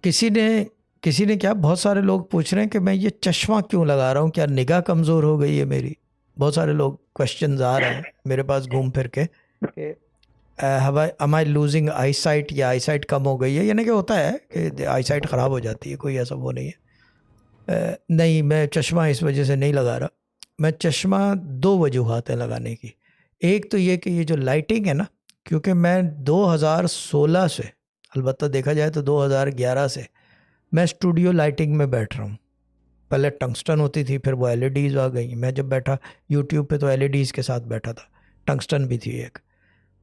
किसी ने क्या, बहुत सारे लोग पूछ रहे हैं कि मैं ये चश्मा क्यों लगा रहा हूँ, क्या निगाह कमज़ोर हो गई है मेरी। बहुत सारे लोग क्वेश्चंस आ रहे हैं मेरे पास घूम फिर के कि एम आई लूजिंग आई साइट, या आई साइट कम हो गई है। यानी कि होता है कि आई साइट ख़राब हो जाती है, कोई ऐसा वो नहीं है। नहीं, मैं चश्मा इस वजह से नहीं लगा रहा। मैं चश्मा दो वजूहात हैं लगाने की। एक तो ये कि ये जो लाइटिंग है ना, क्योंकि मैं 2016 से, अलबत्ता देखा जाए तो 2011 से मैं स्टूडियो लाइटिंग में बैठ रहा हूँ। पहले टंगस्टन होती थी, फिर वो एलईडीज़ आ गई। मैं जब बैठा यूट्यूब पे तो एलईडीज़ के साथ बैठा था, टंगस्टन भी थी एक।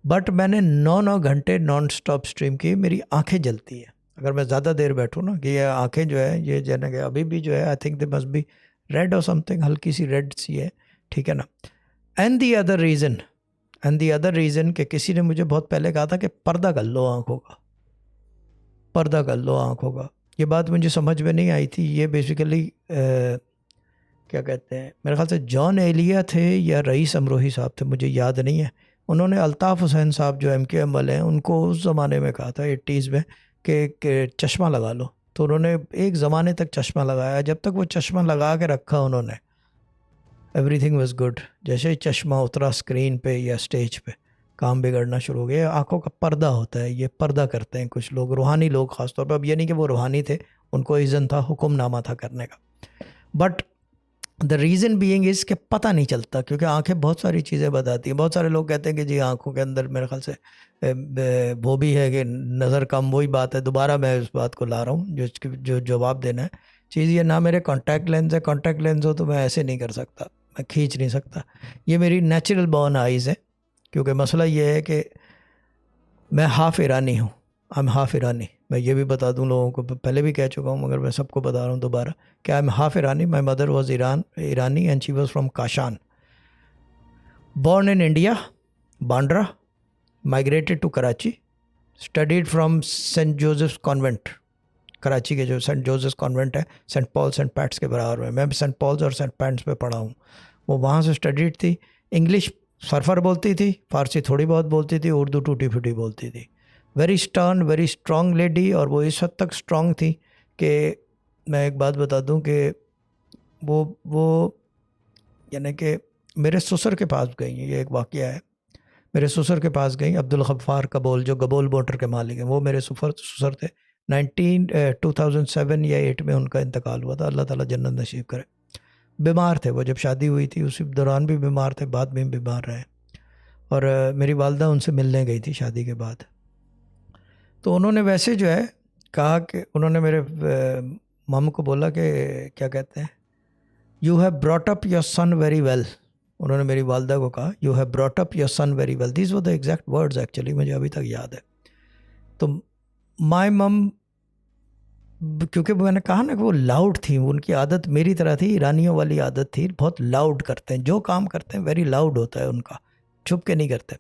बट मैंने 9 घंटे नॉन स्टॉप स्ट्रीम की, मेरी आंखें जलती हैं अगर मैं ज़्यादा देर बैठूँ ना, कि ये आंखें जो है ये जैसे कि अभी भी जो है I think they must be red और समथिंग, हल्की सी रेड सी है, ठीक है ना। एंड दी अदर रीज़न कि किसी ने मुझे बहुत पहले कहा था कि पर्दा कर लो आँखों का, पर्दा कर लो आँखों का। ये बात मुझे समझ में नहीं आई थी। ये बेसिकली क्या कहते हैं, मेरे ख्याल से जॉन एलिया थे या रईस अमरोही साहब थे, मुझे याद नहीं है। उन्होंने अल्ताफ़ हुसैन साहब जो MKM वाले हैं उनको उस ज़माने में कहा था 80s में कि चश्मा लगा लो। तो उन्होंने एक ज़माने तक चश्मा लगाया। जब तक वो चश्मा लगा के रखा उन्होंने, एवरीथिंग वाज गुड। जैसे ही चश्मा उतरा स्क्रीन पे या स्टेज पे, काम बिगड़ना शुरू हो गया। आंखों का पर्दा होता है, ये पर्दा करते हैं कुछ लोग, रूहानी लोग ख़ासतौर पर। अब ये नहीं कि वो रूहानी थे, उनको इज़्ज़न था, हुक्मनामा था करने का। But the reason being is कि पता नहीं चलता, क्योंकि आंखें बहुत सारी चीज़ें बताती हैं। बहुत सारे लोग कहते हैं कि जी आंखों के अंदर मेरे ख्याल से वो भी है कि नज़र कम। वही बात है, दोबारा मैं उस बात को ला रहा हूँ जो जवाब देना है। चीज़ ये, ना मेरे कॉन्टैक्ट लेंस है, कॉन्टैक्ट लेंस हो तो मैं ऐसे नहीं कर सकता, मैं खींच नहीं सकता। ये मेरी नेचुरल बॉर्न आइज़ है। क्योंकि मसला ये है कि मैं हाफ़ ईरानी हूँ, आई एम हाफ़ ईरानी। मैं ये भी बता दूँ लोगों को, पहले भी कह चुका हूँ मगर मैं सबको बता रहा हूँ दोबारा कि I am half Irani. My mother was Irani and she was from Kashan, born in India, Bandra, migrated to Karachi, studied from Saint Joseph's Convent. Karachi के जो सेंट जोसेफ्स कॉन्वेंट है, सेंट पॉल सेंट पैट्स के बराबर में, मैं भी Saint Paul's और Saint Pat's पे पढ़ा हूँ। वो वहाँ से स्टडीड थी। इंग्लिश सरफर बोलती थी, फ़ारसी थोड़ी बहुत बोलती थी, उर्दू टूटी फूटी बोलती थी। Very stern, very strong lady. और वो इस हद तक स्ट्रॉन्ग थी कि मैं एक बात बता दूं कि वो यानी कि मेरे ससुर के पास गई। ये एक वाक़या है। मेरे ससुर के पास गई, अब्दुल गफ्फार कबोल जो गबोल मोटर के मालिक हैं, वो मेरे ससुर थे। 2007 या 8 में उनका इंतकाल हुआ था, अल्लाह ताला जन्नत नसीब करे। बीमार थे वो, जब शादी हुई थी उसी दौरान भी बीमार थे, बाद में बीमार रहे। और मेरी वालदा उनसे मिलने गई थी शादी के बाद। तो उन्होंने वैसे जो है कहा कि उन्होंने मेरे मामू को बोला कि क्या कहते हैं, you have brought up your son very well. उन्होंने मेरी वालदा को कहा, you have brought up your son very well. These were the exact words actually, मुझे अभी तक याद है। तो माई मम, क्योंकि मैंने कहा ना कि वो लाउड थी, उनकी आदत मेरी तरह थी, ईरानियों वाली आदत थी, बहुत लाउड करते हैं, जो काम करते हैं वेरी लाउड होता है उनका, छुप के नहीं करते।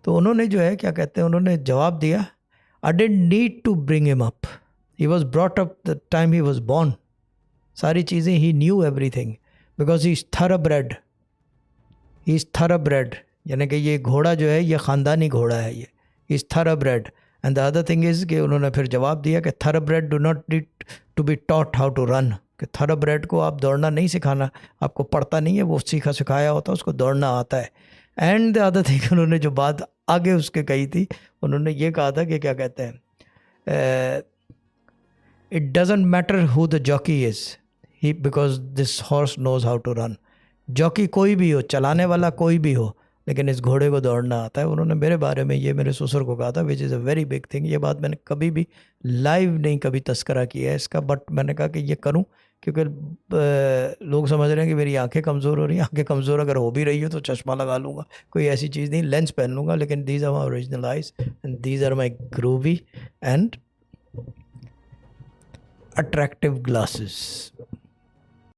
तो उन्होंने जो है क्या कहते हैं, उन्होंने जवाब दिया, I didn't need to bring him up, he was brought up the time he was born. सारी चीज़ें ही knew everything because he is thoroughbred, he is thoroughbred. यानी कि ये घोड़ा जो है ये ख़ानदानी घोड़ा है, ये is thoroughbred. And the other thing is कि उन्होंने फिर जवाब दिया कि thoroughbred do not need to be taught how to run. कि थॉरोब्रेड को आप दौड़ना नहीं सिखाना, आपको पड़ता नहीं है, वो सीखा सिखाया होता है, उसको दौड़ना आता है। एंड द अदर थिंग, उन्होंने जो बात आगे उसके कही थी, उन्होंने ये कहा था कि क्या कहते हैं, it doesn't matter who the jockey is, he because this horse knows how to run. Jockey कोई भी हो, चलाने वाला कोई भी हो, लेकिन इस घोड़े को दौड़ना आता है। उन्होंने मेरे बारे में ये मेरे ससुर को कहा था, which is a very big thing. ये बात मैंने कभी भी लाइव नहीं कभी तस्करा किया है इसका, बट मैंने कहा कि ये करूं क्योंकि लोग समझ रहे हैं कि मेरी आंखें कमज़ोर हो रही हैं। आंखें कमज़ोर अगर हो भी रही हो तो चश्मा लगा लूँगा, कोई ऐसी चीज़ नहीं, लेंस पहन लूँगा। लेकिन these are my original eyes and these are my groovy and attractive glasses.